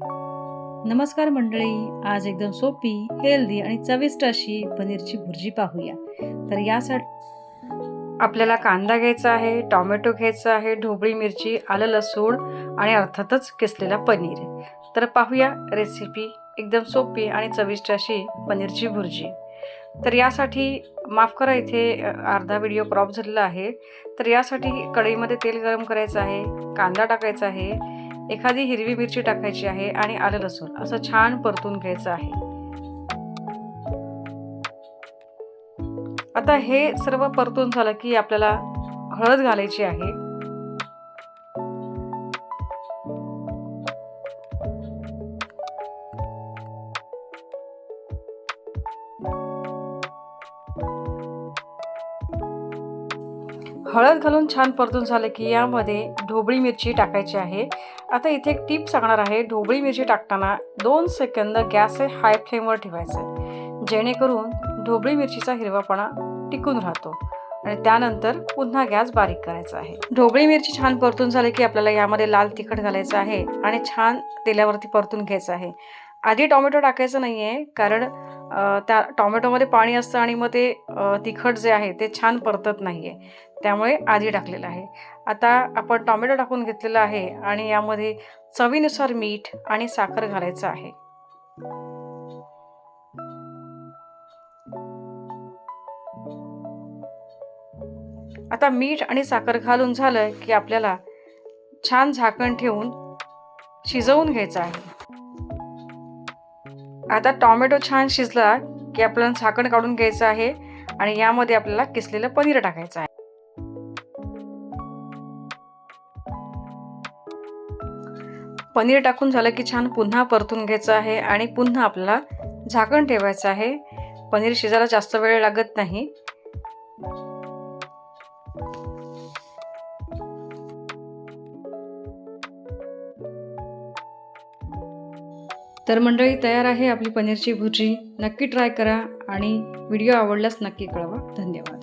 नमस्कार मंडळी, आज एकदम सोपी, हेल्दी आणि चविष्ट अशी पनीरची भुर्जी पाहूया। तर यासाठी आपल्याला कांदा घ्यायचा आहे, टोमॅटो घ्यायचा आहे, ढोबळी मिरची, आलं लसूण आणि अर्थातच किसलेला पनीर। तर पाहूया रेसिपी, एकदम सोपी आणि चविष्ट अशी पनीरची भुर्जी। तर यासाठी माफ करा, इथे अर्धा व्हिडिओ क्रॉप झालेला आहे। तर यासाठी कढईमध्ये तेल गरम करायचं आहे, कांदा टाकायचा आहे, एखादी हिरवी मिरची टाकायची आहे आणि आलं लसूण असं छान परतून घ्यायचं आहे। आता हे सर्व परतून झालं की आपल्याला हळद घालायची आहे। हळद घालून छान परतून झालं की यामध्ये ढोबळी मिरची टाकायची आहे। आता इथे एक टिप सांगणार आहे, ढोबळी मिरची टाकताना 2 सेकंद गॅस हाय फ्लेमवर ठेवायचा आहे, जेणेकरून ढोबळी मिरचीचा हिरवापणा टिकून राहतो आणि त्यानंतर पुन्हा गॅस बारीक करायचा आहे। ढोबळी मिरची छान परतून झाली की आपल्याला यामध्ये लाल तिखट घालायचं आहे आणि छान तेलावरती परतून घ्यायचं आहे। आधी टोमॅटो टाकायचं नाहीये, कारण त्या टोमॅटोमध्ये पाणी असतं आणि मग ते तिखट जे आहे ते छान परतत नाहीये, त्यामुळे आधी टाकलेलं आहे। आता आपण टोमॅटो टाकून घेतलेला आहे आणि यामध्ये चवीनुसार मीठ आणि साखर घालायचं आहे। आता मीठ आणि साखर घालून झालं की आपल्याला छान झाकण ठेवून शिजवून घ्यायचं आहे। आता टोमॅटो छान शिजला की आपल्याला झाकण काढून घ्यायचं आहे आणि यामध्ये आपल्याला किसलेलं पनीर टाकायचं आहे। पनीर टाकून झालं की छान पुन्हा परतून घ्यायचं आहे आणि पुन्हा आपल्याला झाकण ठेवायचं आहे। पनीर शिजायला जास्त वेळ लागत नाही। तर मंडळी, तयार आहे आपली पनीरची भुर्जी। नक्की ट्राय करा आणि व्हिडिओ आवडल्यास नक्की कळवा। धन्यवाद।